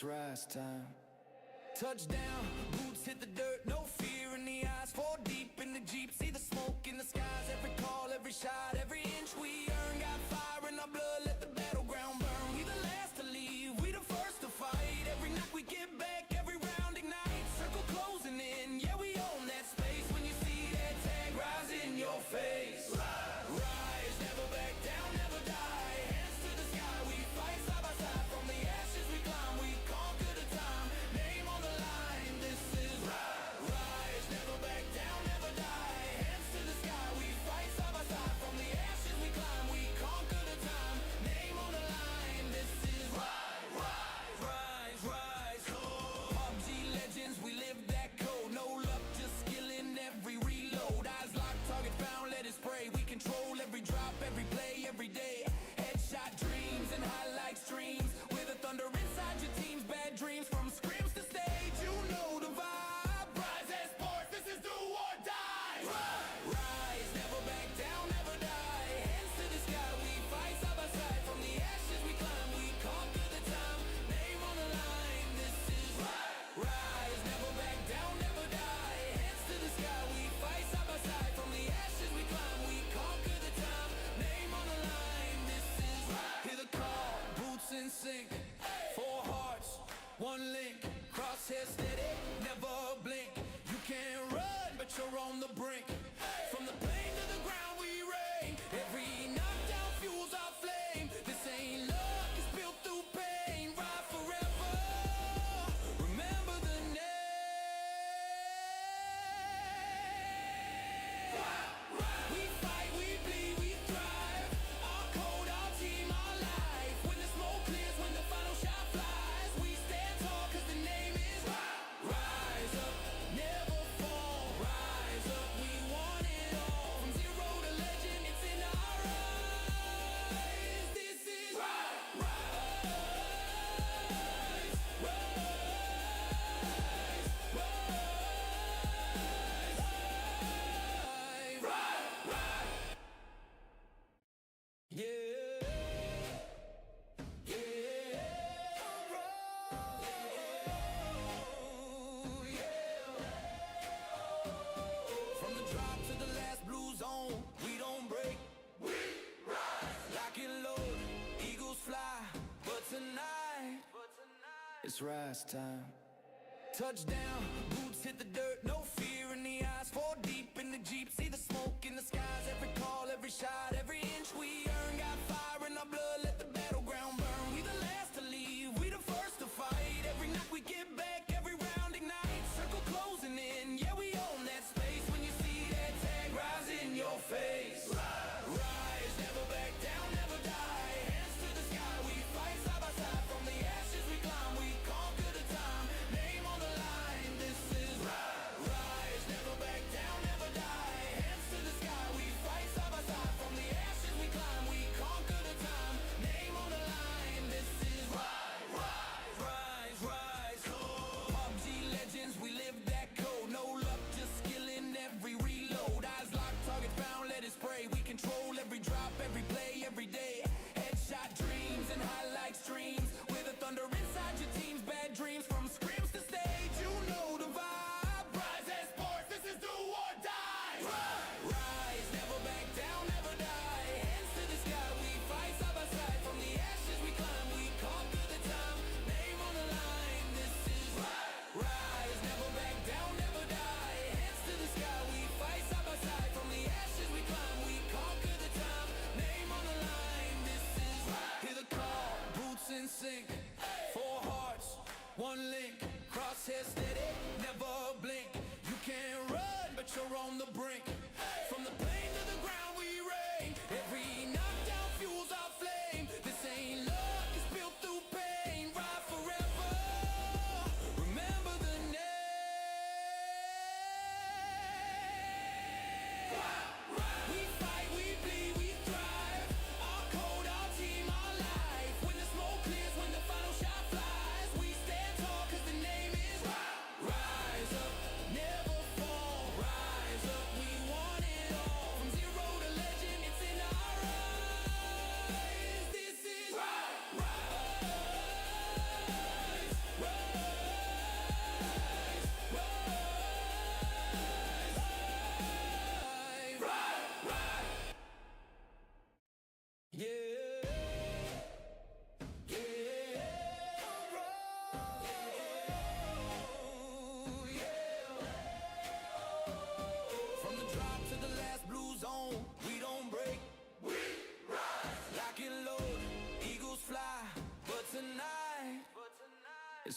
It's rise time. Touchdown, boots hit the dirt, no fear in the eyes. Fall deep in the Jeep, see the smoke in the skies. Every call, every shot, every inch we earn. Got fire in our blood, let the battleground burn. We the last to leave, we the first to fight. Every night we get back, every round ignites. Circle closing in, yeah we own that space. When you see that tag rise in your face. Rise, never back down, never die. Hands to the sky, we fight side by side. From the ashes we climb, we conquer the time. Name on the line, this is rise, never back down, never die. Hands to the sky, we fight side by side. From the ashes we climb, we conquer the time. Name on the line, this is rise, rise, rise. PUBG legends, we live that code. No luck, just skill in every reload. Eyes locked, target found, let it spray. We control every drop, every play, every day. Headshot dreams and highlight streams. With the thunder inside your team's bad dreams. From scrims to stage, you know the vibe. Rise as sports, this is do or die. Rise, never back down, never die. Hands to the sky, we fight side by side. From the ashes we climb, we conquer the time. Name on the line, this is rise, never back down, never die. Hands to the sky, we fight side by side. From the ashes we climb, we conquer the time. Name on the line, this is hear the call, boots in sync. Four hearts, one link. Crosshair steady, never blink. You can't run, but you're on the brink. From the plane to the ground we reign. Every knockdown fuels our flame. This ain't luck, it's built through pain. Ride forever, remember the name. We fight, we bleed, we thrive. Our code, our team, our life. When the smoke clears, when the final shot flies, we stand tall cause the name is rise up, never fall. Rise up, we want it all. From zero to legend, it's in our eyes. This is rise, rise, yeah, from the drop to the last blue zone, we don't break. We rise, lock and load, eagles fly. But tonight, it's rise time. Touchdown, boots hit the dirt, no fear in the eyes. Fall deep in the Jeep, see the smoke in the skies. Every call, every shot, every inch we earn. Got fire in our blood, let the battleground burn. We the last to leave, we the first to fight. Every night we get back, every round ignites. Circle closing in, yeah we own that space. When you see that tag rise in your face. Rise, never back down, never die. Hands to the sky, we fight side by side. From the ashes we climb, we conquer the time. Name on the line, this is rise, never back down, never die. Hands to the sky, we fight side by side. From the ashes we climb, we conquer the time. Name on the line, this is rise, rise, rise. PUBG legends, we live that code. No luck, just skill in every reload. Eyes locked, target found, let it spray. We control every drop, every play, every day. Headshot dreams and highlight streams. With the thunder inside your team's bad dreams. From scrims to stage, you know the vibe. Rise as sports, this is do or die. Rise, never back down, never die. Hands to the sky, we fight side by side. From the ashes we climb, we conquer the time. Name on the line, this is rise, never back down, never die. Hands to the sky, we fight side by side. From the ashes we climb, we conquer the time. Name on the line,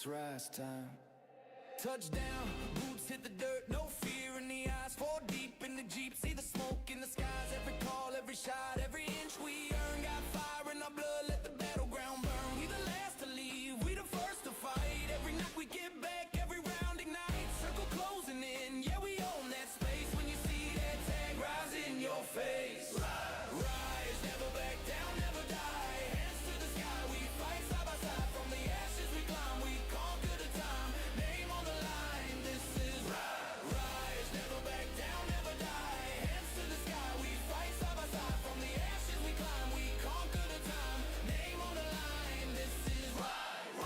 It's rise time. Touchdown, boots hit the dirt, no fear in the eyes, fall deep in the Jeep, see the smoke in the skies, every call, every shot, every inch we earn, got fire in our blood, let the battleground burn. We the last to leave, we the first to fight, every night we get back, every round ignites, circle closing in, yeah we own that space, when you see that tag rise in your face. Rise, never back down, never die, hands to the sky, we fight side by side, from the ashes we climb, we conquer the time, name on the line, this is rise, never back down, never die, hands to the sky, we fight side by side, from the ashes we climb, we conquer the time, name on the line, this is rise,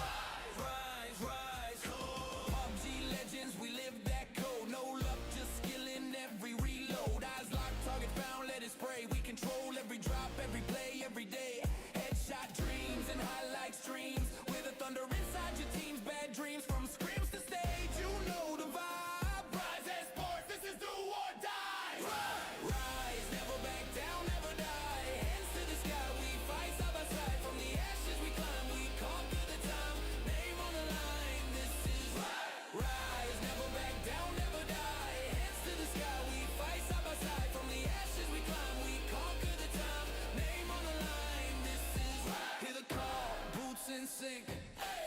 rise, rise, PUBG legends, we live that code, no luck, just skill in every reload, eyes locked, target found, let it spray, we control every drop, every play, every day, headshot dreams and highlight streams, with the thunder inside your team's bad dreams, from scrims to stage, you know the vibe, rise as sports, this is do or die, rise, never back down, never die, hands to the sky, we fight side by side, from the ashes we climb, we conquer the time, name on the line, this is rise, never back down, never die, hands to the sky, we fight side by side, from the ashes we climb, we conquer the time, name on the line, this is hear the call, boots in sync,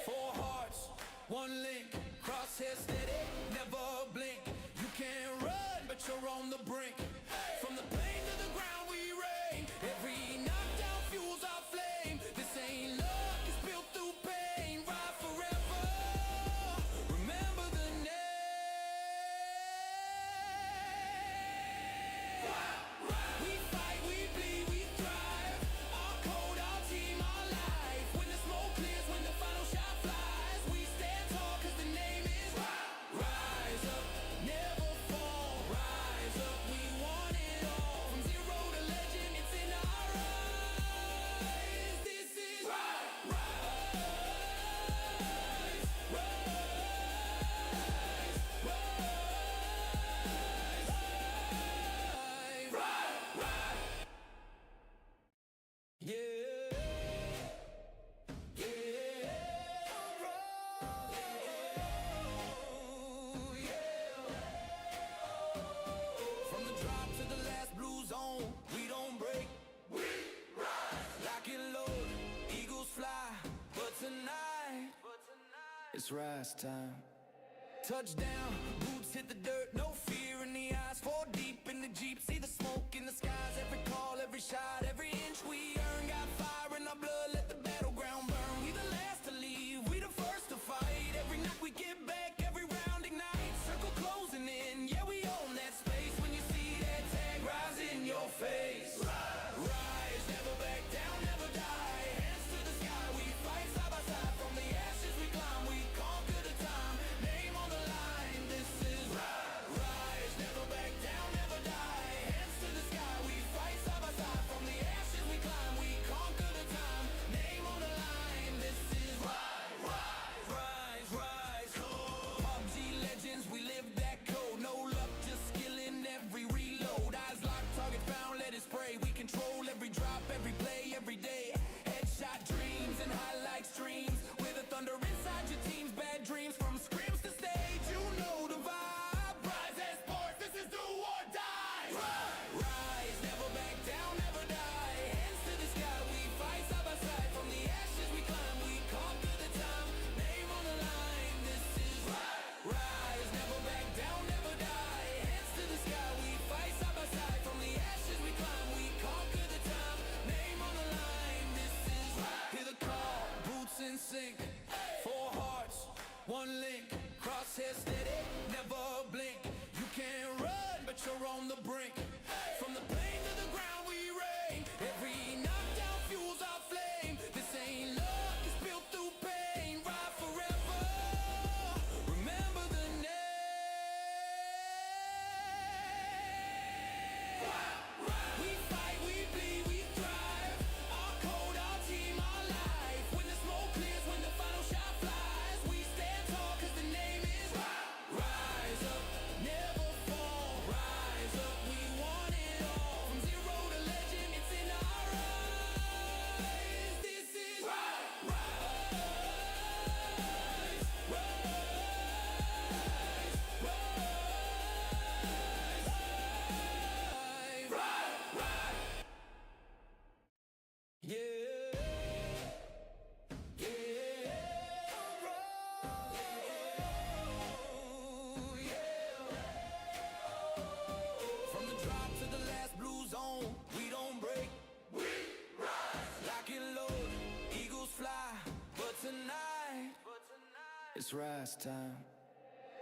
four hearts, one link, crosshair steady, never blink, you can't run, but you're on the brink, from the plane to the ground we reign, every knockdown fuels our flame, this ain't luck, it's built through pain, ride forever, remember the name, we fight, we bleed, we thrive, our code, our team, our life, when the smoke clears, when the final shot flies, we stand tall cause the name is rise up, never fall, rise up, we want it all, from zero to legend, it's in our eyes, this is rise, yeah, from the drop to the last blue zone, we don't break, we rise, lock and load, eagles fly, but tonight, it's rise time. Touchdown, boots hit the dirt, no fear in the eyes, fall deep in the Jeep, see the smoke in the skies, every call, every shot, every inch we earn, got fire in our blood, let the battleground burn. We the last to leave, we the first to fight, every night we get back, every round ignites, circle closing in, yeah we own that space, when you see that tag rise in your face. Rise, never back down, never die, hands to the sky, we fight side by side, from the ashes we climb, we conquer the time, name on the line, this is rise, never back down, never die, hands to the sky, we fight side by side, from the ashes we climb, we conquer the time, name on the line, this is rise, PUBG legends, we live that code, no luck, just skill in every reload, eyes locked, target found, let it spray, we control every drop, every play, every day, headshot dreams and highlight streams, with the thunder inside your team's bad dreams, from scrims to stage, you know the vibe, rise as sports, this is do or die, rise, never back down, never die, hands to the sky, we fight side by side, from the ashes we climb, we conquer the time, name on the line, this is rise, never back down, never die, hands to the sky, we fight side by side, from the ashes we climb, we conquer the time. It's rise time.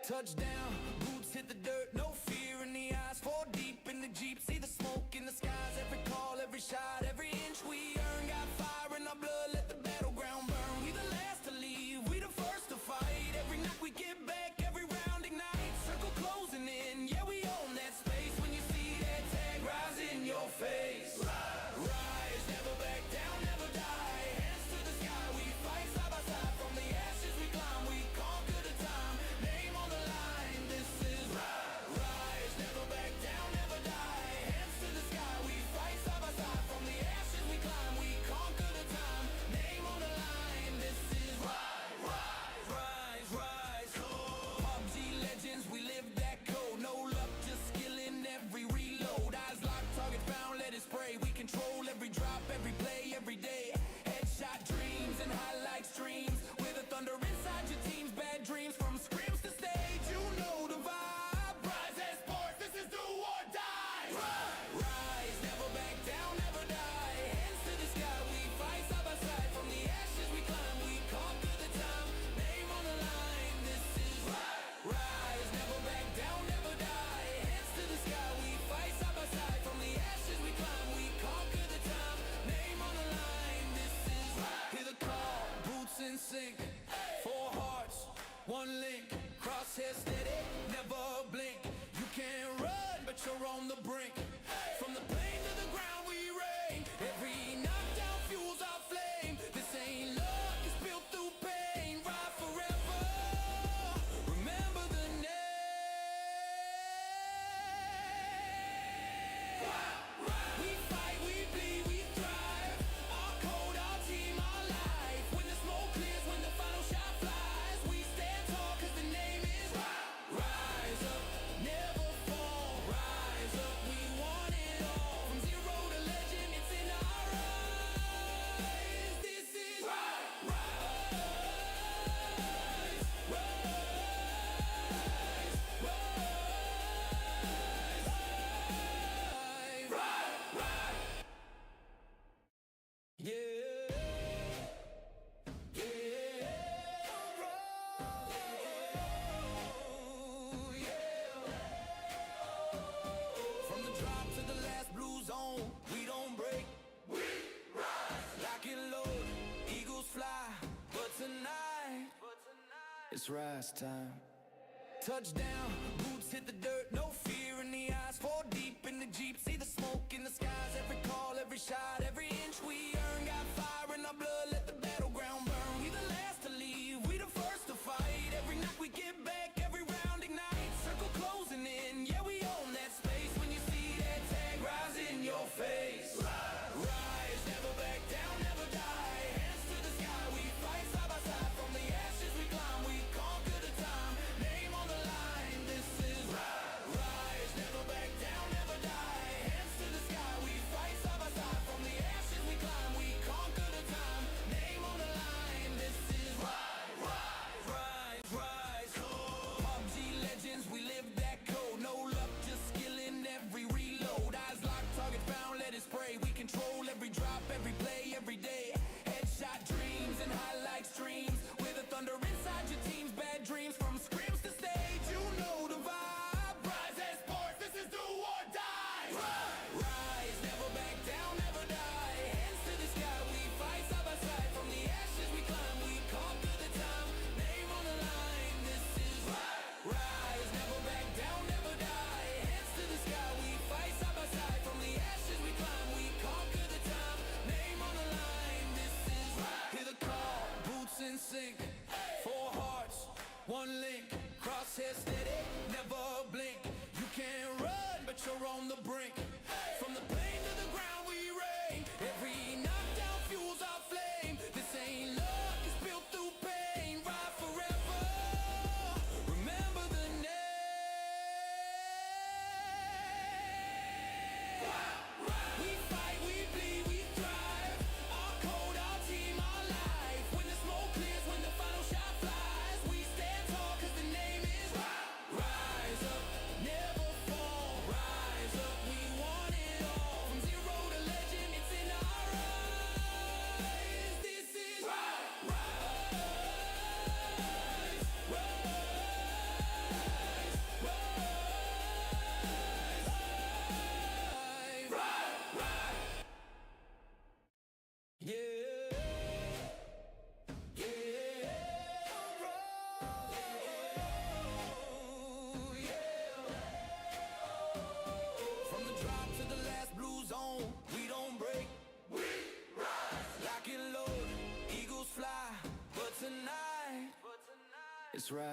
Touchdown, boots hit the dirt, no fear in the eyes. 4 deep in the Jeep, see the smoke in the skies. Every call, every shot, every inch we earn. Got fire in our blood, let the battleground burn. We the last to leave, we the first to fight. Every night we get back, every round ignite. Circle closing in, yeah we own that space. When you see that tag rise in your face. Rise, never back down, never die. Hands to the sky, we fight side by side. From the ashes we climb, we conquer the time. Name on the line, this is rise, never back down, never die. Hands to the sky, we fight side by side. From the ashes we climb, we conquer the time. Name on the line, this is rise, rise, rise. PUBG legends, we live that code. No luck, just skill in every reload. Eyes locked, target found, let it spray. We control every drop, every play, every day. Headshot dreams and highlight streams. With the thunder inside your team's bad dreams. From scrims to stage, you know the vibe. Rise as sports, this is do or die. Rise, never back down, never die. Hands to the sky, we fight side by side. From the ashes we climb, we conquer the time. Name on the line, this is rise, never back down, never die. Hands to the sky, we fight side by side. From the ashes we climb, we conquer the time. Name on the line, this is hear the call, boots in sync. 4 hearts, 1 link. Crosshair steady, never blink. You can't run, but you're on the brink. From the plane to the ground we reign. Every knockdown fuels our flame. This ain't luck, it's built through pain. Ride forever, remember the name. We fight, we bleed, we thrive. Our code, our team, our life. When the smoke clears, when the final shot flies, we stand tall cause the name is rise up, never fall. Rise up, we want it all. From zero to legend, it's in our eyes. This is rise, rise, yeah, from the drop to the last blue zone, we don't break. We rise, lock and load, eagles fly. But tonight, it's rise time. Touchdown, boots hit the dirt, no fear in the eyes. 4 deep in the Jeep, see the smoke in the skies. Every call, every shot, every inch we earn. Got fire in our blood, let the battleground burn. We the last to leave, we the first to fight. Every night we get back, every round ignite. Circle closing in, yeah we own that space. When you see that tag rise in your face. Rise, never back down, never die. Hands to the sky, we fight side by side. From the ashes we climb, we conquer the time. Name on the line, this is rise, never back down, never die. Hands to the sky, we fight side by side. From the ashes we climb, we conquer the time. Name on the line, this is rise, rise, rise. PUBG legends, we live that code. No luck, just skill in every reload. Eyes locked, target found, let it spray. We control every drop, every play, every day. Headshot dreams and highlight streams. With the thunder inside your team's bad dreams. From scrims to stage, you know the vibe. Rise as sports, this is do or die. Rise, never back down, never die. Hands to the sky, we fight side by side. From the ashes we climb, we conquer the time. Name on the line, this is rise, never back down, never die. Hands to the sky, we fight side by side. From the ashes we climb, we conquer the time. Name on the line,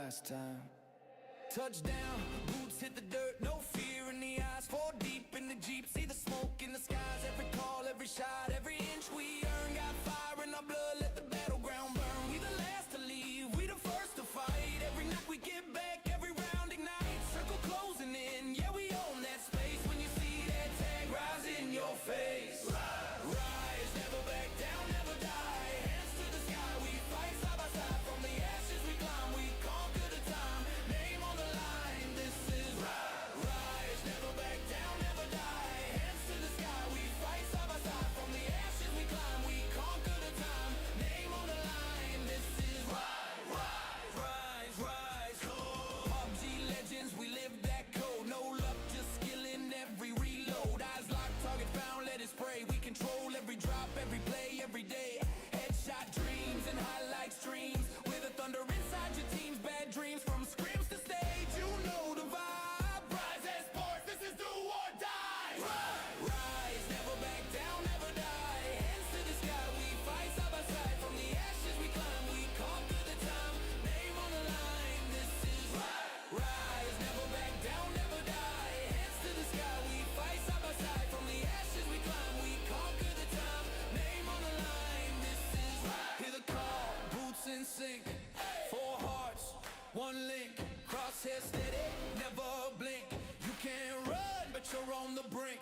rise time. Touchdown, boots hit the dirt, no fear in the eyes. Fall deep in the Jeep, see the smoke in the skies. Every call, every shot, every inch we earn. Got fire in our blood, let the battleground burn. We the last to leave, we the first to fight. Every night we get back, every round ignite. Circle closing in, yeah we own that space. When you see that tag rise in your face. Rise, never back down, never die. Hands to the sky, we fight side by side. From the ashes we climb, we conquer the time. Name on the line, this is rise, never back down, never die. Hands to the sky, we fight side by side. From the ashes we climb, we conquer the time. Name on the line, this is rise, rise, rise. PUBG legends, we live that code. No luck, just skill in every reload. Eyes locked, target found, let it spray. We control every drop, every play, every day. Headshot dreams and highlight streams. With the thunder inside your team's bad dreams. From scrims to stage, you know the vibe. Rise as sports, this is do or die. Rise, never back down, never die. Hands to the sky, we fight side by side. From the ashes we climb, we conquer the time. Name on the line, this is rise, never back down, never die. Hands to the sky, we fight side by side. From the ashes we climb, we conquer the time. Name on the line, this is hear the call, boots in sync. Four hearts, one link. Crosshair steady, never blink. You can't run, but you're on the brink.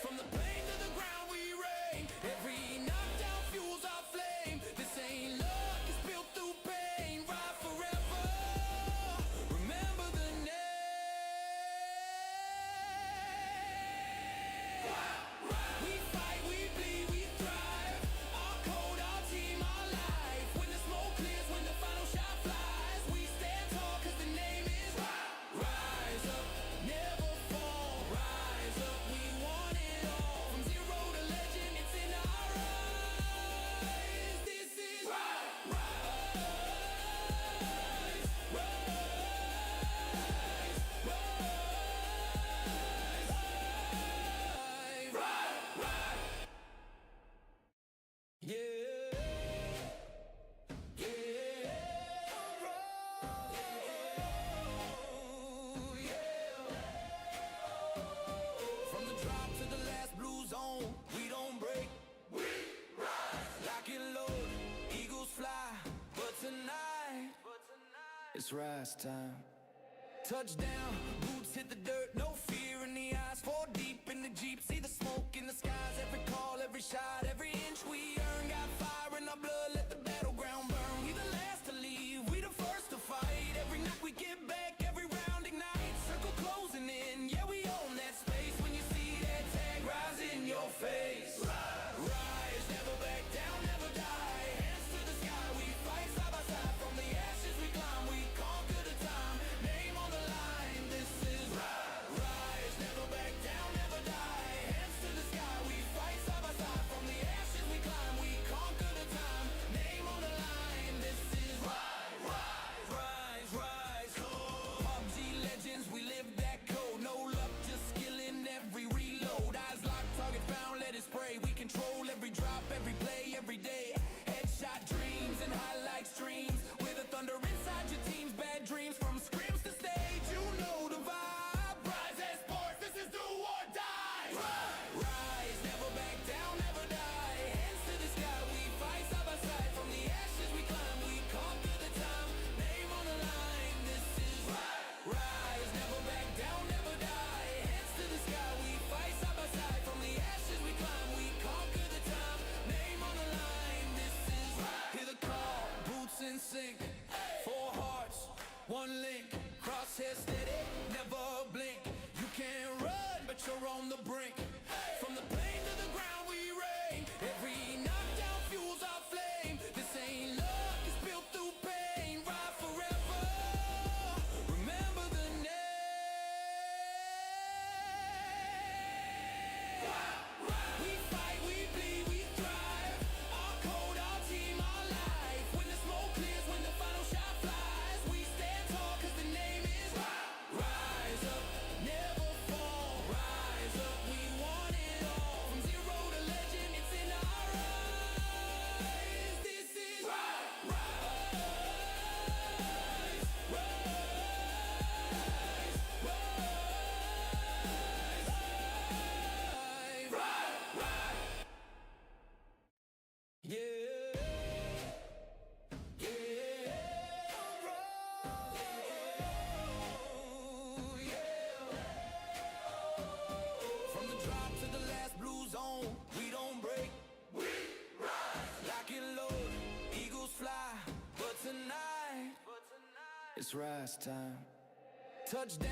From the plane to the ground we reign. Every knockdown fuels our flame. This ain't luck, it's built through pain. Ride forever, remember the name. We fight, we bleed, we thrive. Our code, our team, our life. When the smoke clears, when the final shot flies, we stand tall cause the name is rise up, never fall. Rise up, we want it all. From zero to legend, it's in our eyes. This is rise, rise, yeah, yeah, from the drop to the last blue zone, we don't break. We rise, lock and load, eagles fly. But tonight, it's rise time. Touchdown, boots hit the dirt, no fear in the eyes. Fall deep in the Jeep, see the smoke in the skies. Every call, every shot, every inch we earn. Got fire in our blood, let the battleground burn. We the last to leave, we the first to fight. Every night we get back, every round ignite. Circle closing in, yeah we own that space. When you see that tag rise in your face. Rise, never back down, never die. Hands to the sky, we fight side by side. From the ashes we climb, we conquer the time. Name on the line, this is rise, never back down, never die. Hands to the sky, we fight side by side. From the ashes we climb, we conquer the time. Name on the line, this is rise, rise, rise. PUBG legends, we live that code. No luck, just skill in every reload. Eyes locked, target found, let it spray. We control every drop, every play, every day. Headshot dreams and highlight streams. With the thunder inside your team's bad dreams. From scrims to stage, you know the vibe. Rise as sports, this is do or die. Rise, never back down, never die. Hands to the sky, we fight side by side. From the ashes we climb, we conquer the time. Name on the line, this is rise, never back down, never die. Hands to the sky, we fight side by side. From the ashes we climb, we conquer the time. it's rise time. Touchdown,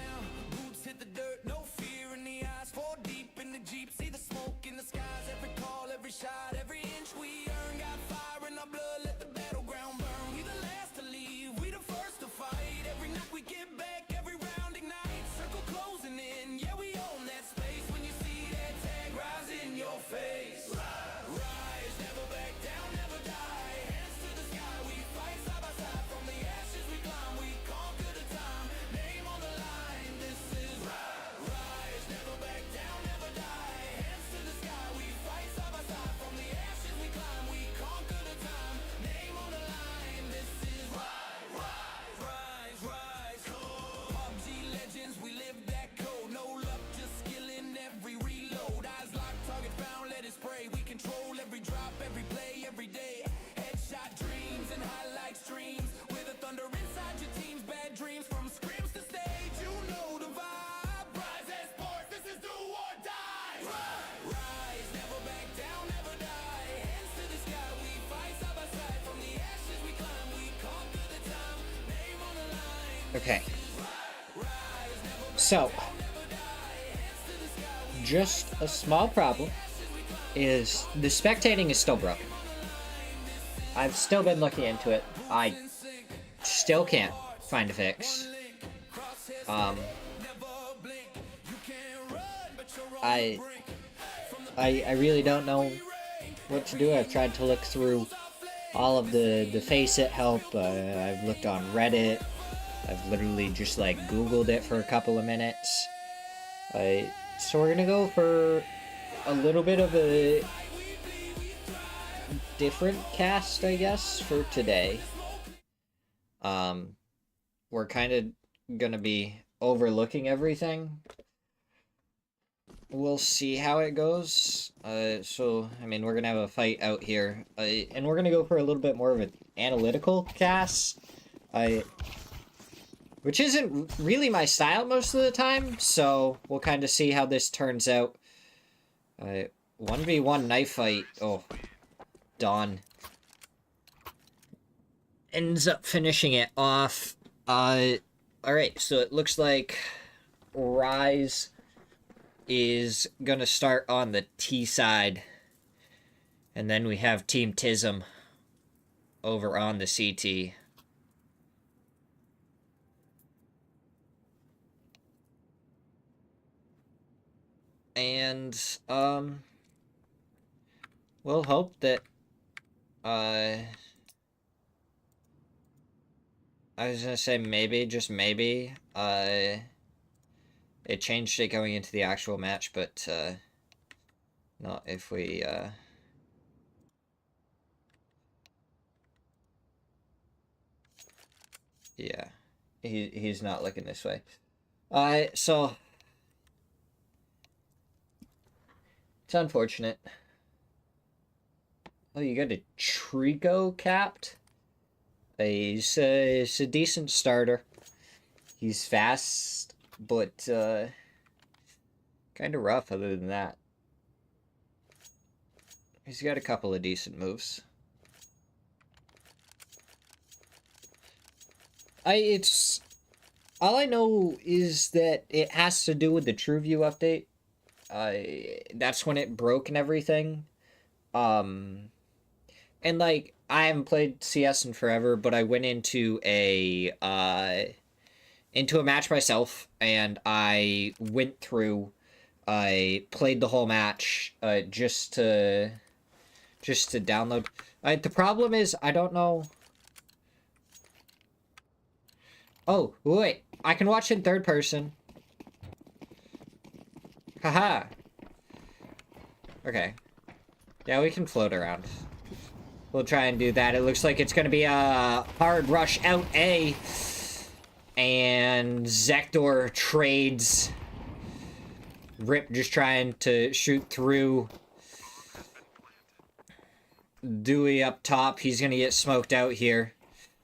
boots hit the dirt, no fear in the eyes, fall deep in the Jeep, see the smoke in the skies, every call, every shot, every inch we earn, got fire in our blood, let the battleground burn. We the last to leave, we the first to fight, every night we get back, every round ignites, circle closing in, yeah we own that space, when you see that tag rise in your face. Rise, never back down, never die, hands to the sky, we fight side by side, from the ashes we climb, we conquer the time, name on the line, this is rise, never back down, never die, hands to the sky, we fight side by side, from the ashes we climb, we conquer the time, name on the line, this is rise, PUBG legends, we live that code, no luck, just skill in every reload, eyes locked, target found, let it spray, we control every drop, every play, every day, headshot dreams and highlight streams, with the thunder inside your team's bad dreams, from scrims to stage, you know the vibe, rise as sports, this is do or die, rise, never back down, never die, hands to the sky, we fight side by side, from the ashes we climb, we conquer the time, name on the line. Okay. So, just a small problem is the spectating is still broken. I've still been looking into it. I still can't find a fix. I really don't know what to do. I've tried to look through all of the faceit help. I've looked on Reddit. I've literally just like Googled it for a couple of minutes. So we're gonna go for a little bit of a different cast, I guess, for today. We're kind of gonna be overlooking everything. We'll see how it goes. So, I mean, we're gonna have a fight out here. And we're gonna go for a little bit more of an analytical cast. Which isn't really my style most of the time, so we'll kind of see how this turns out. 1v1 knife fight. Oh, Dawn ends up finishing it off. Alright, so it looks like Rise is gonna start on the T side. And then we have Team Tism over on the CT. And, we'll hope that, I was gonna say maybe, just maybe, it changed it going into the actual match, but, not if we, yeah, he's not looking this way. So... it's unfortunate. Oh, you got a Trico capped? He's a decent starter. He's fast, but kind of rough other than that. He's got a couple of decent moves. All I know is that it has to do with the TrueView update. That's when it broke and everything. And like, I haven't played CS in forever, but I went into a match myself, and I went through, I played the whole match, just to download. The problem is, I don't know. Oh, wait, I can watch in third person. Haha. Okay. Yeah, we can float around. We'll try and do that. It looks like it's gonna be a hard rush out A. And Zektor trades. Rip just trying to shoot through. Dewey up top. He's gonna get smoked out here.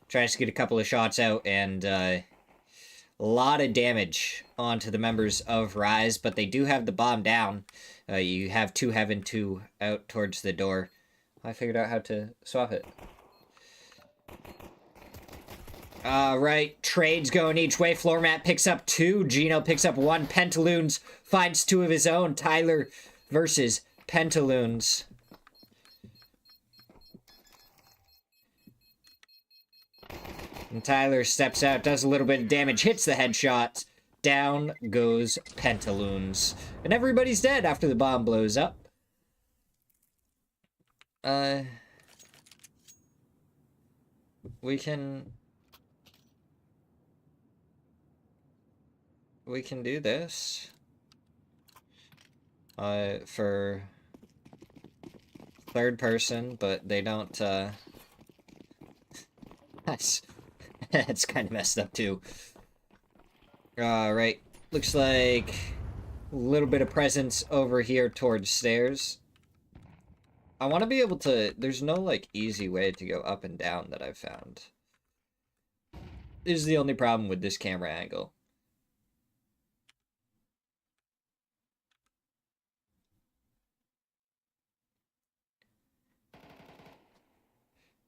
Tries to get a couple of shots out, and a lot of damage onto the members of Rise, but they do have the bomb down. You have 2 Heaven, 2 out towards the door. I figured out how to swap it. Right. Trades going each way. Floor mat picks up 2. Gino picks up 1. Pentaloons finds 2 of his own. Tyler versus Pentaloons. And Tyler steps out, does a little bit of damage, hits the headshot. Down goes Pentaloons. And everybody's dead after the bomb blows up. We can do this. For third person, but they don't, that's kind of messed up, too. Right. Looks like a little bit of presence over here towards stairs. I want to be able to... There's no, like, easy way to go up and down that I've found. This is the only problem with this camera angle.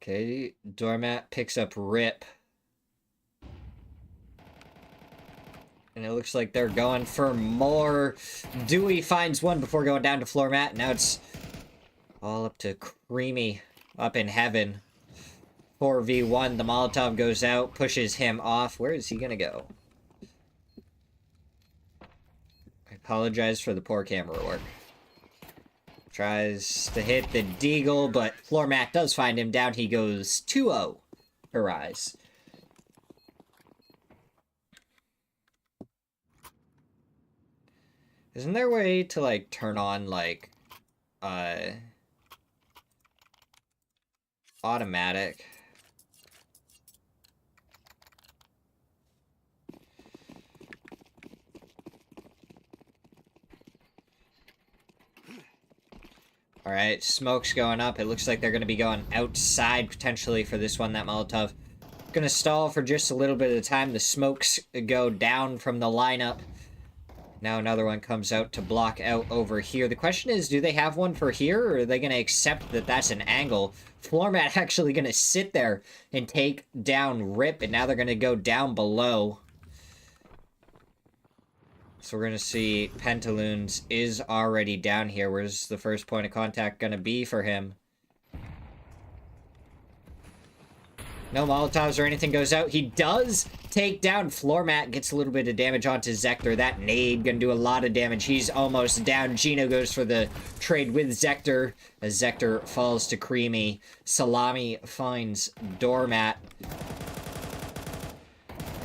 Okay, Doormat picks up Rip. And it looks like they're going for more. Dewey finds one before going down to floor mat. Now it's all up to Creamy up in heaven. 4v1. The Molotov goes out, pushes him off. Where is he going to go? I apologize for the poor camera work. Tries to hit the deagle, but floor mat does find him. Down he goes 2-0 for Rise. Isn't there a way to, like, turn on, like, automatic? Alright, smoke's going up. It looks like they're going to be going outside, potentially, for this one, that Molotov. Gonna stall for just a little bit of time. The smokes go down from the lineup. Now another one comes out to block out over here. The question is, do they have one for here, or are they going to accept that that's an angle? Floor mat actually going to sit there and take down Rip, and now they're going to go down below. So we're going to see Pentaloons is already down here. Where's the first point of contact going to be for him? No Molotovs or anything goes out. He does take down floor mat. Gets a little bit of damage onto Zector. That nade gonna do a lot of damage. He's almost down. Gino goes for the trade with Zector. As Zector falls to Creamy. Salami finds Doormat.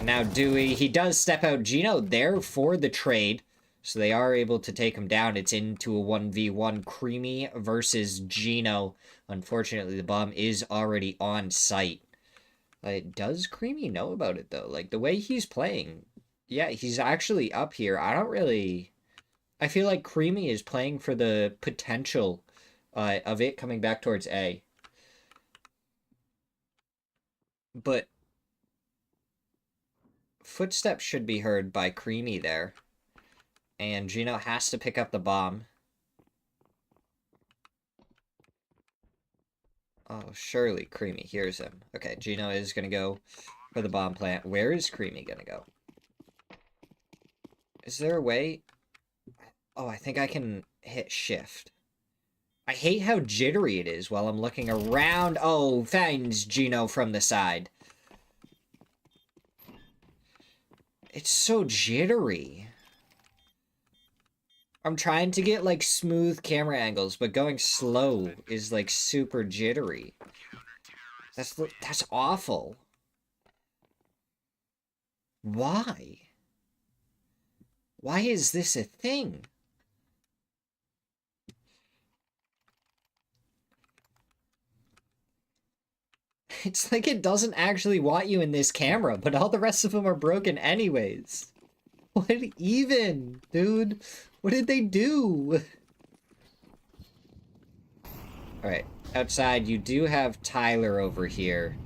Now Dewey, he does step out. Gino there for the trade. So they are able to take him down. It's into a 1v1. Creamy versus Gino. Unfortunately, the bomb is already on site. Does Creamy know about it, though? Like, the way he's playing, yeah, he's actually up here. I feel like Creamy is playing for the potential of it coming back towards A. But footsteps should be heard by Creamy there. And Gino has to pick up the bomb. Oh, surely Creamy hears him. Okay, Gino is going to go for the bomb plant. Where is Creamy going to go? Is there a way? Oh, I think I can hit shift. I hate how jittery it is while I'm looking around. Oh, finds Gino from the side. It's so jittery. I'm trying to get, like, smooth camera angles, but going slow is, like, super jittery. That's awful. Why? Why is this a thing? It's like it doesn't actually want you in this camera, but all the rest of them are broken anyways. What even, dude? What did they do? Alright, outside you do have Tyler over here.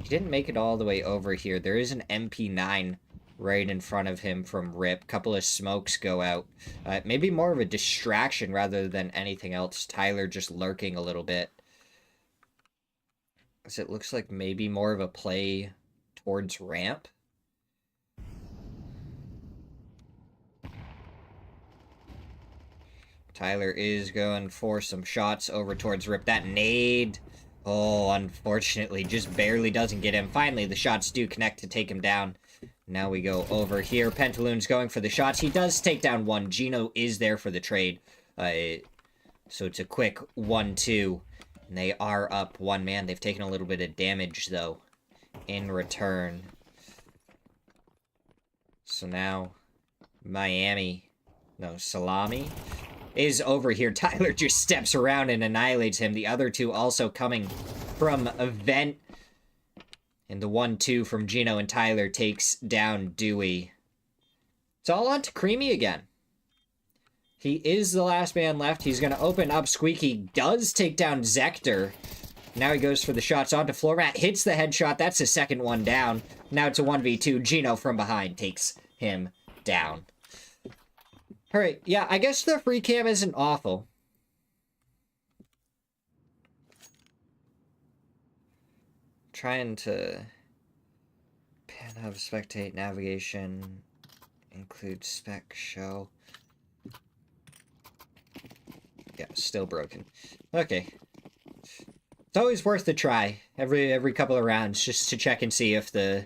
He didn't make it all the way over here. There is an MP9 right in front of him from Rip. Couple of smokes go out. Maybe more of a distraction rather than anything else. Tyler just lurking a little bit. As it looks like maybe more of a play towards ramp. Tyler is going for some shots over towards Rip. That nade, oh, unfortunately, just barely doesn't get him. Finally, the shots do connect to take him down. Now we go over here. Pentaloon's going for the shots. He does take down one. Gino is there for the trade. So it's a quick 1-2. And they are up one man. They've taken a little bit of damage, though, in return. So now, Salami is over here. Tyler just steps around and annihilates him. The other two also coming from a vent. And the 1-2 from Gino and Tyler takes down Dewey. It's all on to Creamy again. He is the last man left. He's going to open up. Squeaky does take down Zector. Now he goes for the shots onto Floormat. Hits the headshot. That's his second one down. Now it's a 1v2. Gino from behind takes him down. Alright, yeah, I guess the free cam isn't awful. Trying to have spectate navigation, include spec show. Yeah, still broken. Okay. It's always worth a try every couple of rounds just to check and see if the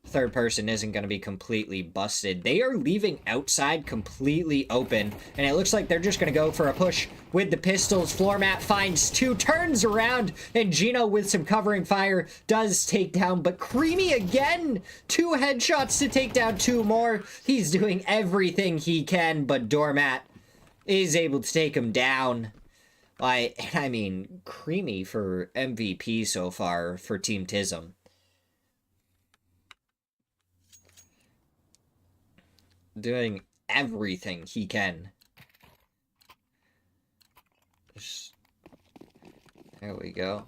third person isn't going to be completely busted. They are leaving outside completely open, and it looks like they're just going to go for a push with the pistols. Floormat finds two, turns around, and Gino with some covering fire does take down, but Creamy again! 2 headshots to take down 2 more. He's doing everything he can, but Doormat is able to take him down. I mean, Creamy for MVP so far for Team Tism. Doing everything he can. There we go.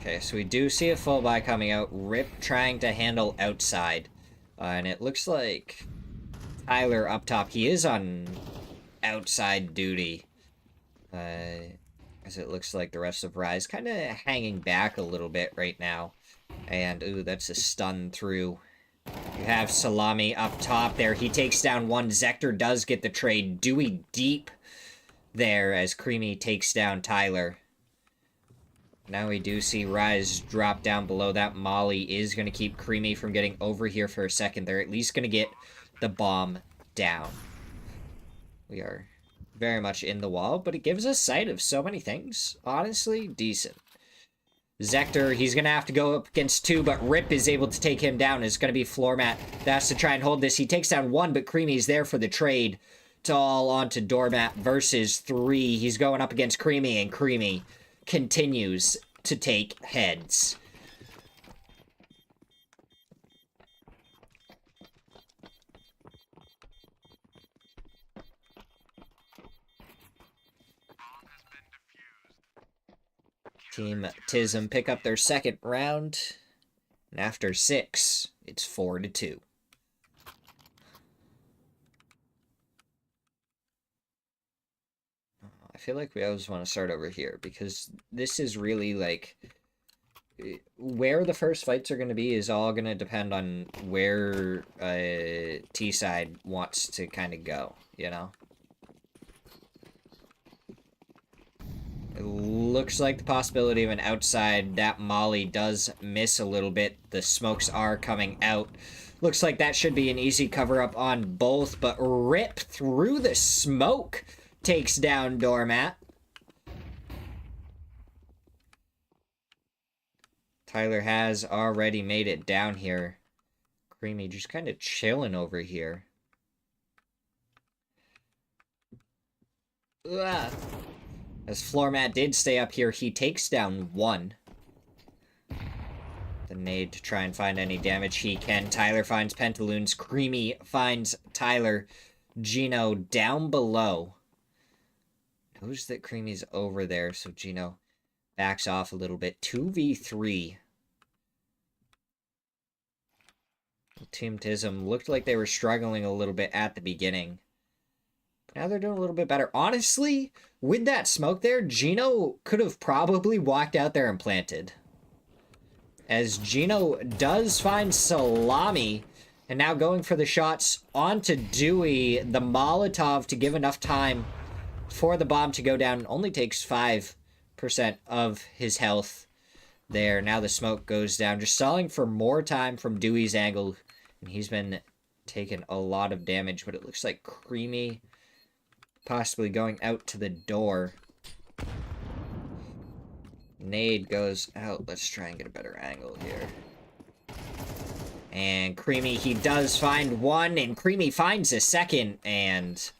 Okay, so we do see a full buy coming out. Rip trying to handle outside. And it looks like Tyler up top. He is on outside duty. As it looks like the rest of Rise kind of hanging back a little bit right now. And, ooh, that's a stun through. You have Salami up top there. He takes down one. Zector does get the trade. Dewey deep there as Creamy takes down Tyler. Now we do see Rise drop down below. That molly is going to keep Creamy from getting over here for a second. They're at least going to get the bomb down. We are very much in the wall, but it gives us sight of so many things. Honestly, decent. Zector, he's going to have to go up against 2, but Rip is able to take him down. It's going to be Floormat that has to try and hold this. He takes down 1, but Creamy's there for the trade. It's all on to Doormat versus 3. He's going up against Creamy, and Creamy continues to take heads. Team Tism pick up their second round, and after 6, it's 4-2. I feel like we always want to start over here, because this is really, like, where the first fights are going to be is all going to depend on where T-side wants to kind of go, you know? It looks like the possibility of an outside. That molly does miss a little bit. The smokes are coming out. Looks like that should be an easy cover-up on both, but Rip through the smoke takes down Doormat. Tyler has already made it down here. Creamy just kind of chilling over here. Ugh. As Floormat did stay up here, he takes down 1. The nade to try and find any damage he can. Tyler finds Pentaloons. Creamy finds Tyler. Gino down below. Knows that Creamy's over there, so Gino backs off a little bit. 2v3. Team Tism looked like they were struggling a little bit at the beginning. Now they're doing a little bit better. Honestly, with that smoke there, Gino could have probably walked out there and planted. As Gino does find Salami, and now going for the shots onto Dewey. The Molotov to give enough time for the bomb to go down only takes 5% of his health there. Now the smoke goes down, just stalling for more time from Dewey's angle, and he's been taking a lot of damage, but it looks like Creamy possibly going out to the door. Nade goes out. Let's try and get a better angle here. And Creamy, he does find one, and Creamy finds a second, and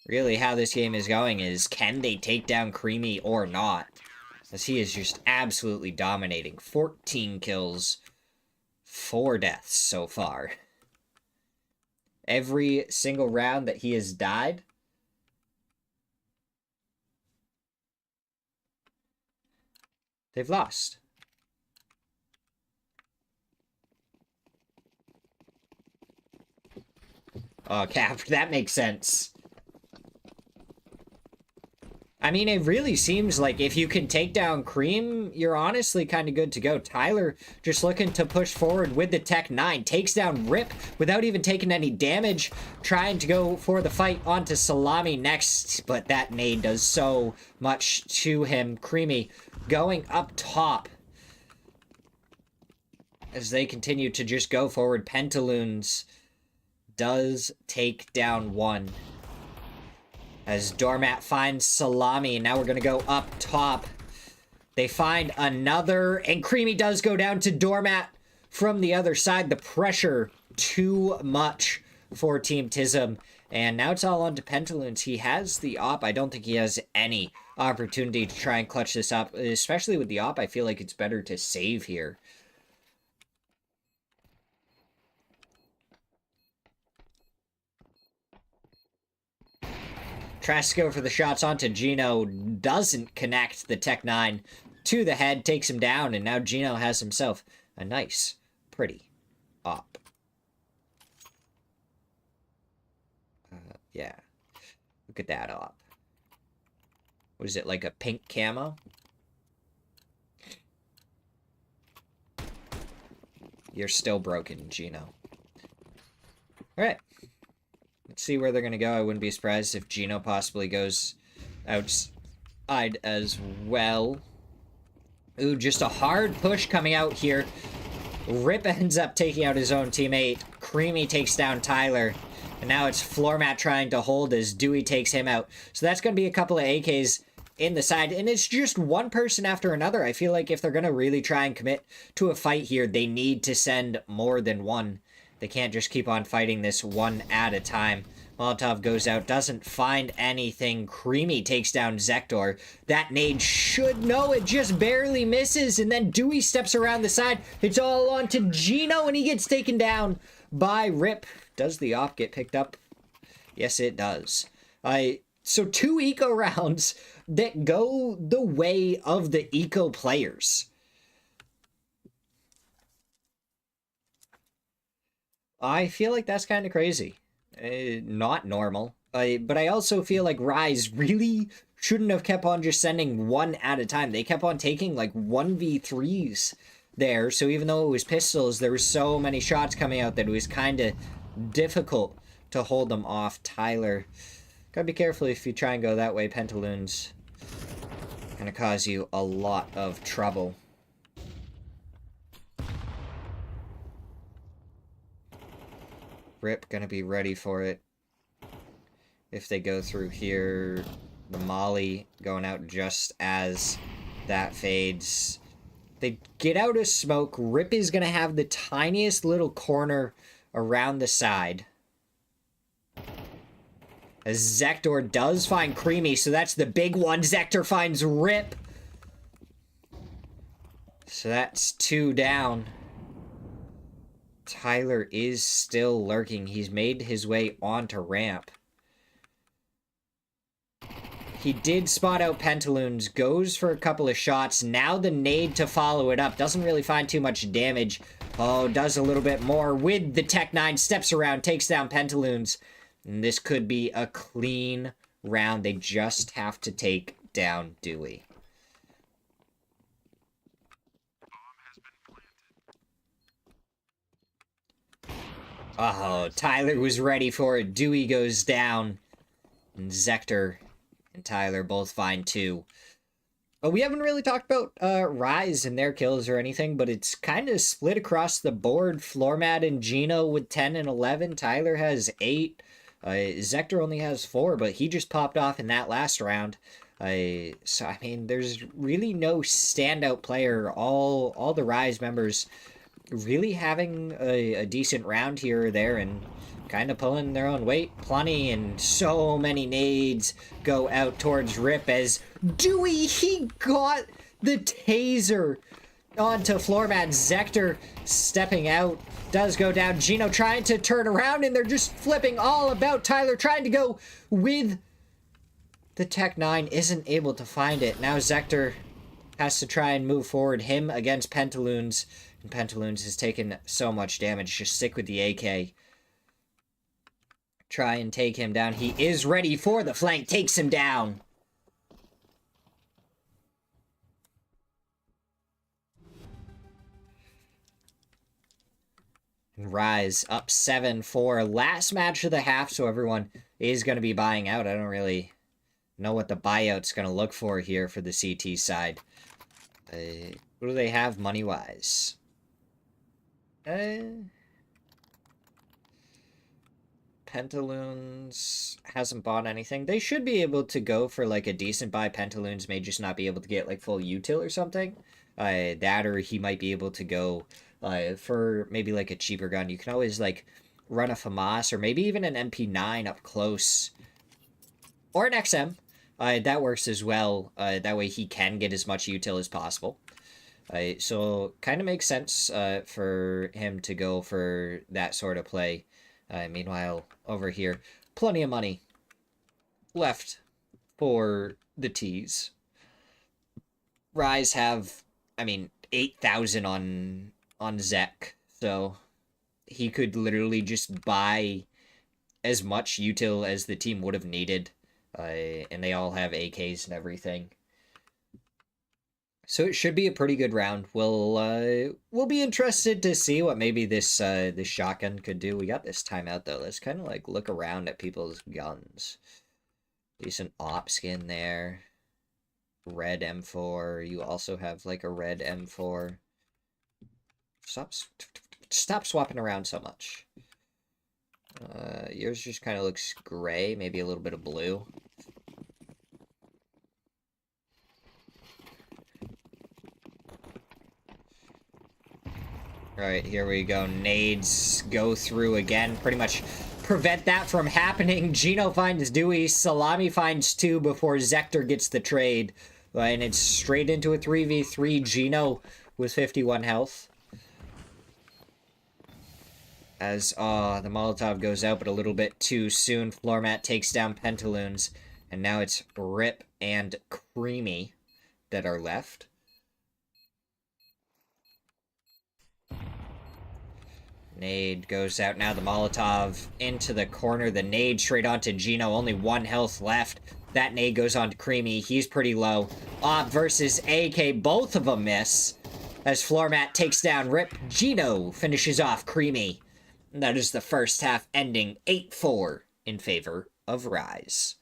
really how this game is going is, can they take down Creamy or not? As he is just absolutely dominating. 14 kills, 4 deaths so far. Every single round that he has died, they've lost. Oh, Cap, that makes sense. I mean, it really seems like if you can take down Cream, you're honestly kind of good to go. Tyler just looking to push forward with the Tech 9. Takes down Rip without even taking any damage. Trying to go for the fight onto Salami next, but that nade does so much to him. Creamy going up top as they continue to just go forward. Pentaloons does take down one. As Doormat finds Salami, now we're going to go up top. They find another, and Creamy does go down to Doormat from the other side. The pressure, too much for Team Tism. And now it's all on to Pentaloons. He has the op. I don't think he has any opportunity to try and clutch this up. Especially with the op, I feel like it's better to save here. Tries to go for the shots onto Gino. Doesn't connect the Tech 9 to the head. Takes him down. And now Gino has himself a nice, pretty op. Yeah. Look at that op. What is it, like a pink camo? You're still broken, Gino. Alright. Let's see where they're going to go. I wouldn't be surprised if Gino possibly goes outside as well. Ooh, just a hard push coming out here. Rip ends up taking out his own teammate. Creamy takes down Tyler. And now it's Floormat trying to hold as Dewey takes him out. So that's going to be a couple of AKs in the side. And it's just one person after another. I feel like if they're going to really try and commit to a fight here, they need to send more than one. They can't just keep on fighting this one at a time. Molotov goes out, doesn't find anything. Creamy takes down Zektor. That nade should know, it just barely misses. And then Dewey steps around the side. It's all on to Gino, and he gets taken down by Rip. Does the op get picked up? Yes, it does. So 2 eco rounds that go the way of the eco players. I feel like that's kind of crazy. Not normal. But I also feel like Rise really shouldn't have kept on just sending one at a time. They kept on taking like 1v3s there. So even though it was pistols, there were so many shots coming out that it was kind of difficult to hold them off. Tyler, gotta be careful if you try and go that way. Pentaloons gonna cause you a lot of trouble. Rip gonna be ready for it. If they go through here, the molly going out just as that fades. They get out of smoke. Rip is gonna have the tiniest little corner around the side. As Zektor does find Creamy, so that's the big one. Zektor finds Rip. So that's 2 down. Tyler is still lurking. He's made his way onto ramp. He did spot out Pentaloons, goes for a couple of shots. Now the nade to follow it up. Doesn't really find too much damage. Oh, does a little bit more with the Tech 9. Steps around, takes down Pentaloons. And this could be a clean round. They just have to take down Dewey. Oh, Tyler was ready for it. Dewey goes down. And Zector and Tyler both find 2. But we haven't really talked about Rise and their kills or anything, but it's kind of split across the board. Floormat and Gino with 10 and 11. Tyler has 8. Zector only has 4, but he just popped off in that last round. So, I mean, there's really no standout player. All the Rise members really having a decent round here or there and kind of pulling their own weight. Plenty and so many nades go out towards Rip as Dewey, he got the taser onto Floormat. Zector stepping out, does go down. Gino trying to turn around and they're just flipping all about. Tyler trying to go with the Tech 9, isn't able to find it. Now Zector has to try and move forward. Him against Pentaloons. And Pentaloons has taken so much damage. Just stick with the AK. Try and take him down. He is ready for the flank. Takes him down. And Rise up 7-4. Last match of the half, so everyone is going to be buying out. I don't really know what the buyout's going to look for here for the CT side. What do they have money-wise? Pentaloons hasn't bought anything. They should be able to go for like a decent buy. Pentaloons may just not be able to get like full util or something. That or he might be able to go for maybe like a cheaper gun. You can always like run a FAMAS or maybe even an MP9 up close. Or an XM. That works as well. That way he can get as much util as possible. So kind of makes sense for him to go for that sort of play. Meanwhile, over here, plenty of money left for the T's. Rise have, 8,000 on Zek, so he could literally just buy as much util as the team would have needed, and they all have AKs and everything. So it should be a pretty good round. We'll be interested to see what maybe this shotgun could do. We got this timeout though. Let's kind of like look around at people's guns. Decent op skin there. Red M4. You also have like a red M4. Stop swapping around so much. Yours just kind of looks gray, maybe a little bit of blue. Alright, here we go. Nades go through again. Pretty much prevent that from happening. Gino finds Dewey. Salami finds 2 before Zector gets the trade. And it's straight into a 3v3. Gino with 51 health. As, the Molotov goes out, but a little bit too soon. Floormat takes down Pentaloons. And now it's Rip and Creamy that are left. Nade goes out now. The Molotov into the corner. The nade straight onto Gino. Only 1 health left. That nade goes on to Creamy. He's pretty low. Op versus AK. Both of them miss. As Floormat takes down Rip. Gino finishes off Creamy. And that is the first half ending 8-4 in favor of Rise.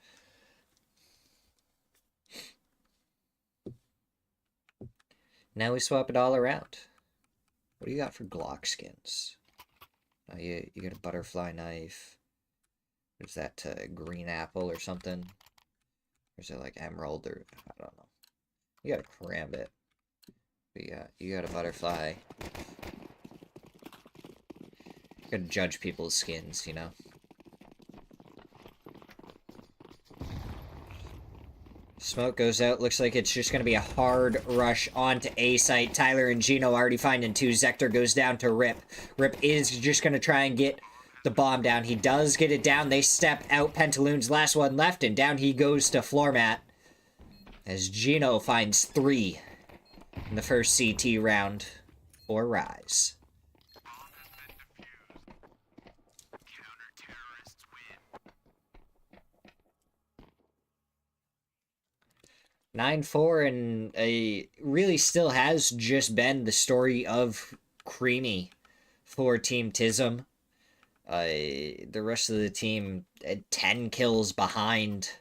Now we swap it all around. What do you got for Glock skins? Oh, you got a butterfly knife. Is that green apple or something? Or is it like emerald or I don't know. You got a karambit. You got a butterfly. You gotta judge people's skins, you know. Smoke goes out. Looks like it's just going to be a hard rush onto A site. Tyler and Gino already finding 2. Zector goes down to Rip. Rip is just going to try and get the bomb down. He does get it down. They step out. Pentaloons, last one left, and down he goes to Floormat. as Gino finds 3 in the first CT round for Rise. Nine four, and really still has just been the story of Creamy for Team Tism. The rest of the team 10 kills behind,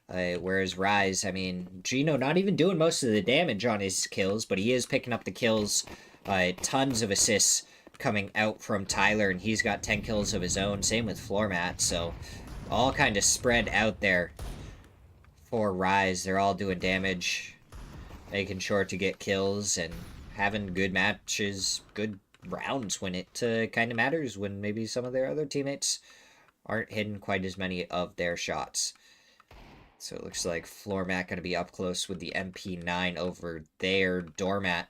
whereas Rise, I mean, Gino not even doing most of the damage on his kills, but he is picking up the kills. Tons of assists coming out from Tyler, and he's got 10 kills of his own. Same with Floormat, so all kind of spread out there for Rise. They're all doing damage, making sure to get kills, and having good matches, good rounds when it kind of matters, when maybe some of their other teammates aren't hitting quite as many of their shots. So it looks like Floormat going to be up close with the MP9 over there. Doormat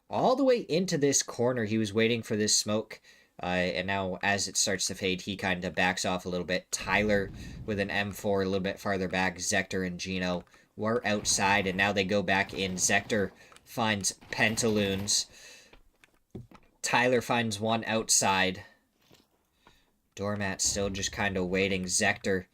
all the way into this corner. He was waiting for this smoke. And now as it starts to fade, he kind of backs off a little bit. Tyler with an M4 a little bit farther back. Zector and Gino were outside, and now they go back in. Zector finds Pentaloons. Tyler finds one outside. Doormat still just kind of waiting. Zector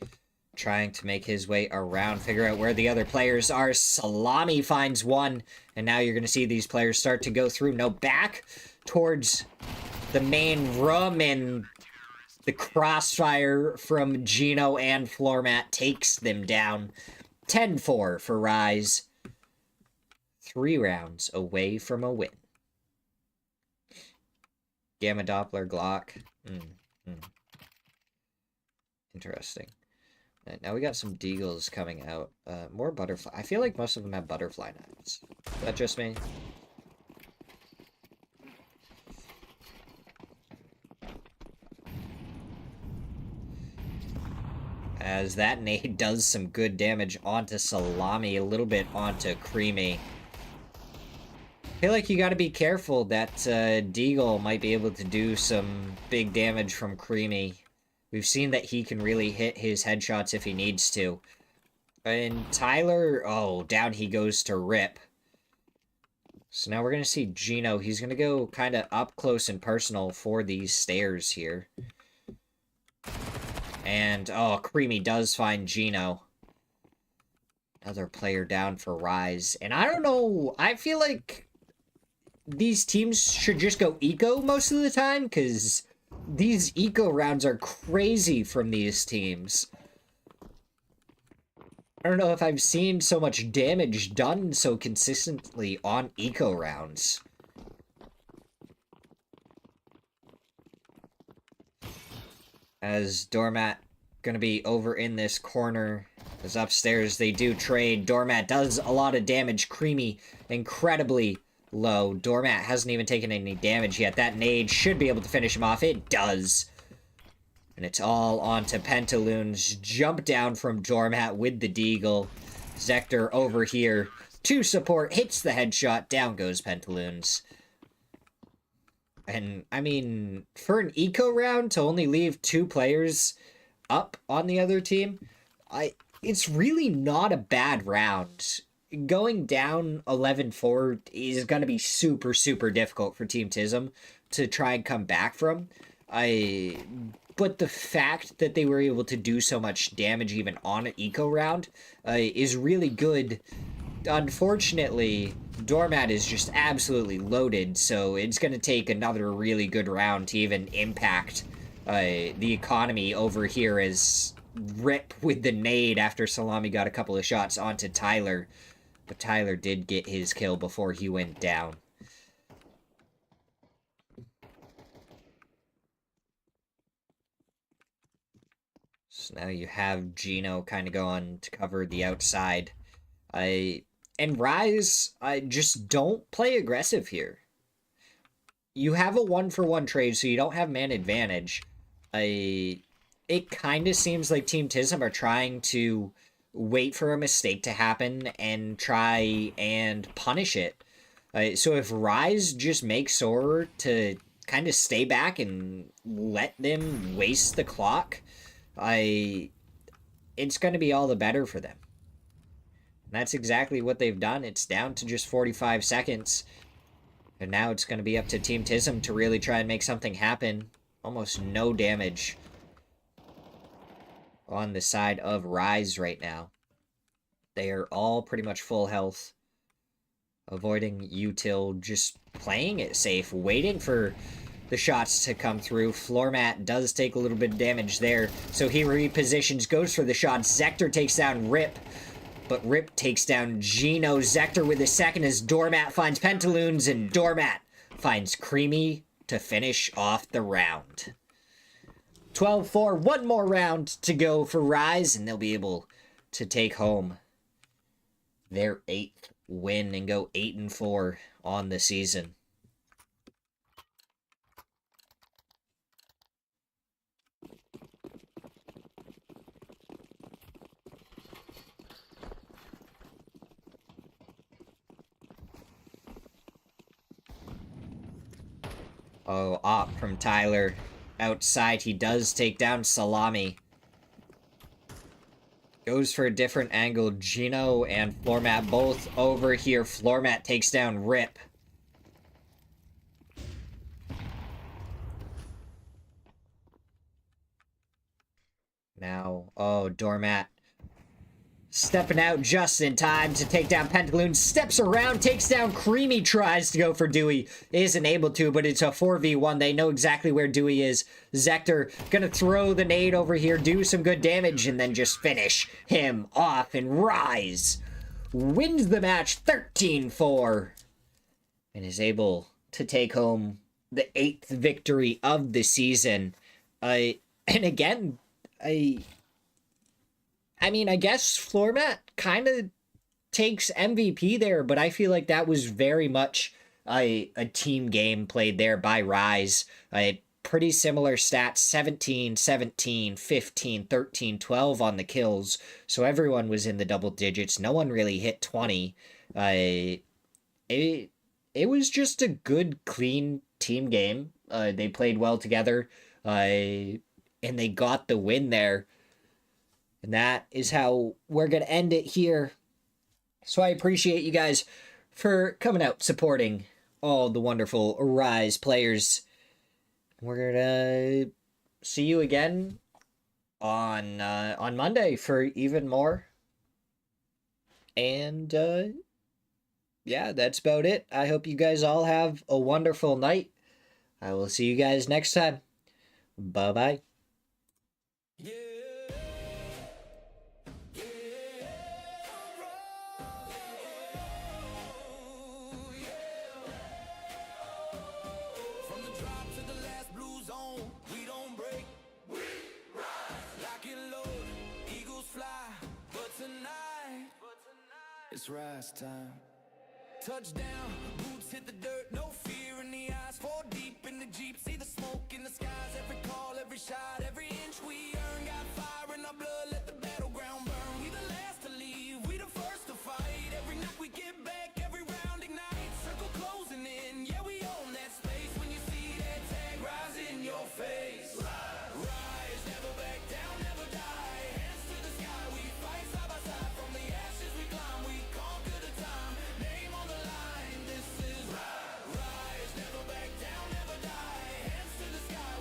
trying to make his way around, figure out where the other players are. Salami finds one, and now you're going to see these players start to go through. No, back towards the main room, and the crossfire from Gino and Floormat takes them down. 10-4 for Rise. 3 rounds away from a win. Gamma Doppler Glock. Interesting. Now we got some Deagles coming out. More butterfly. I feel like most of them have butterfly knives. Is that just me? As that nade does some good damage onto Salami, a little bit onto Creamy. I feel like you gotta be careful that Deagle might be able to do some big damage from Creamy. We've seen that he can really hit his headshots if he needs to. And Tyler, oh, down he goes to Rip. So now we're gonna see Gino. He's gonna go kind of up close and personal for these stairs here. And, oh, Creamy does find Gino. Another player down for Rise. And I don't know, I feel like these teams should just go eco most of the time, because these eco rounds are crazy from these teams. I don't know if I've seen so much damage done so consistently on eco rounds. As Doormat gonna be over in this corner. As upstairs they do trade. Doormat does a lot of damage. Creamy incredibly low. Doormat hasn't even taken any damage yet. That nade should be able to finish him off. It does. And it's all onto Pentaloons. Jump down from Doormat with the Deagle. Zector over here to support. Hits the headshot. Down goes Pentaloons. And, I mean, for an eco round to only leave 2 players up on the other team, it's really not a bad round. Going down 11-4 is going to be super, super difficult for Team Tism to try and come back from. But the fact that they were able to do so much damage even on an eco round is really good. Unfortunately, Doormat is just absolutely loaded, so it's going to take another really good round to even impact the economy over here, as Rip with the nade after Salami got a couple of shots onto Tyler. But Tyler did get his kill before he went down. So now you have Gino kind of going to cover the outside. And Rise, just don't play aggressive here. You have a 1-for-1 trade, so you don't have man advantage. It kind of seems like Team Tism are trying to wait for a mistake to happen and try and punish it. So if Rise just makes sure to kind of stay back and let them waste the clock, it's going to be all the better for them. That's exactly what they've done. It's down to just 45 seconds. And now it's going to be up to Team Tism to really try and make something happen. Almost no damage on the side of Rise right now. They are all pretty much full health. Avoiding util, just playing it safe, waiting for the shots to come through. Floormat does take a little bit of damage there, so he repositions, goes for the shot. Zector takes down Rip, but Rip takes down Gino. Zector with a second as Doormat finds Pentaloons, and Doormat finds Creamy to finish off the round. 12-4, one more round to go for Rise, and they'll be able to take home their 8th win and go 8-4 on the season. Oh, op from Tyler. Outside, he does take down Salami. Goes for a different angle. Gino and Floormat both over here. Floormat takes down Rip. Now, oh, Doormat stepping out just in time to take down Pentaloon. Steps around, takes down Creamy, tries to go for Dewey. Isn't able to, but it's a 4v1. They know exactly where Dewey is. Zector gonna throw the nade over here, do some good damage, and then just finish him off. And Rise wins the match 13-4 and is able to take home the 8th victory of the season. And again, I mean, I guess Floormat kind of takes MVP there, but I feel like that was very much a team game played there by Rise. Pretty similar stats, 17, 17, 15, 13, 12 on the kills. So everyone was in the double digits. No one really hit 20. It was just a good, clean team game. They played well together, and they got the win there. And that is how we're going to end it here. So I appreciate you guys for coming out, supporting all the wonderful Rise players. We're going to see you again on Monday for even more. And yeah, that's about it. I hope you guys all have a wonderful night. I will see you guys next time. Bye-bye. It's Rise time. Touchdown, boots hit the dirt, no fear in the eyes, fall deep in the Jeep, see the smoke in the skies, every call, every shot, every inch we earn, got fire in our blood, let the battleground burn. We the last to leave, we the first to fight, every night we get back, every round ignite, circle closing in, yeah we own that space, when you see that tag rise in your face. Rise, never back down, never die, hands to the sky, we fight side by side, from the ashes we climb, we conquer the time, name on the line, this is Rise, never back down, never die, hands to the sky.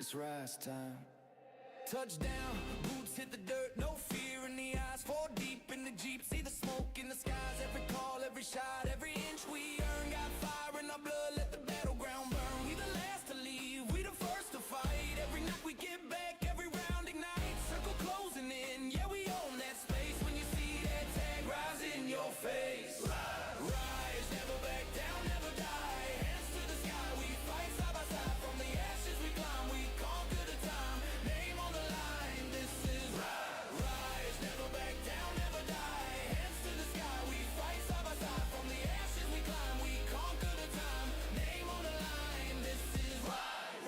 It's rise time. Touchdown, boots hit the dirt, no fear in the eyes. Fall deep in the Jeep, see the smoke in the skies. Every call, every shot, every inch we earn. Got fire in our blood, let the battleground burn. We the last to leave, we the first to fight. Every night we get back, every round ignites. Circle closing in, yeah we own that space. When you see that tag rise in your face. Rise, never back down, never die. Hands to the sky, we fight side by side. From the ashes we climb, we conquer the time. Name on the line, this is rise, never back down, never die. Hands to the sky, we fight side by side. From the ashes we climb, we conquer the time. Name on the line, this is rise,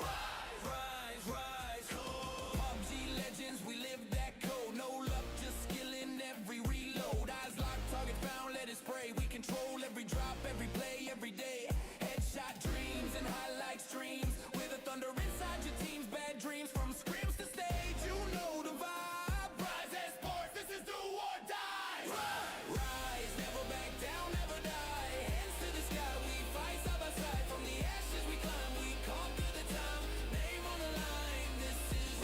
rise, rise. PUBG legends, we live that code. No luck, just skill in every reload. Eyes locked, target found, let it spray. We control every drop, every play, every day. Headshot dreams and highlight streams. With the thunder inside your team's bad dreams. From scrims to stage, you know the vibe. Rise as sports, this is do or die. Rise, never back down, never die. Hands to the sky, we fight side by side. From the ashes we climb, we conquer the time. Name on the line, this is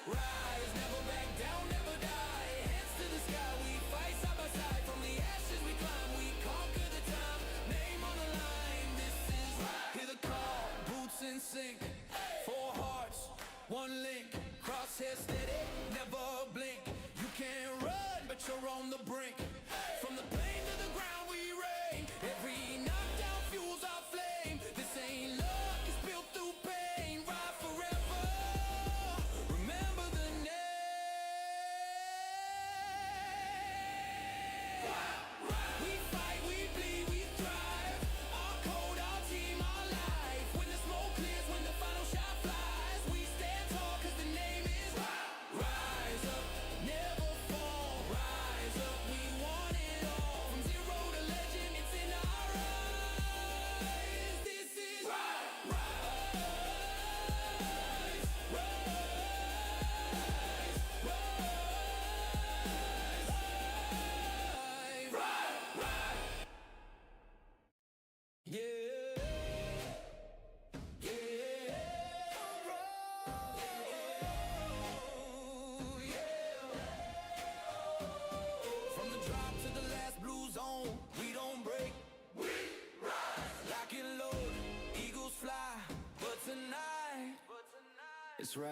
rise, never back down, never die. Hands to the sky, we fight side by side. From the ashes we climb, we conquer the time. Name on the line, this is hear the call, boots in sync. Four hearts, one link. Crosshair steady, never blink. You can't run, but you're on the brink. From the plane to the ground we reign. Every knockdown fuels our flame. This ain't luck, it's built through pain. Ride forever, remember the name. We fight, we bleed, we thrive. Our code, our team, our life. When the smoke clears, when the final shot flies, we stand tall 'cause the name is rise up, never fall. Rise up, we want it all. From zero to legend, it's in our eyes. This is rise, rise, yeah, yeah, from the drop to the last blue zone, we don't break. We rise, lock and load, eagles fly. But tonight, it's right.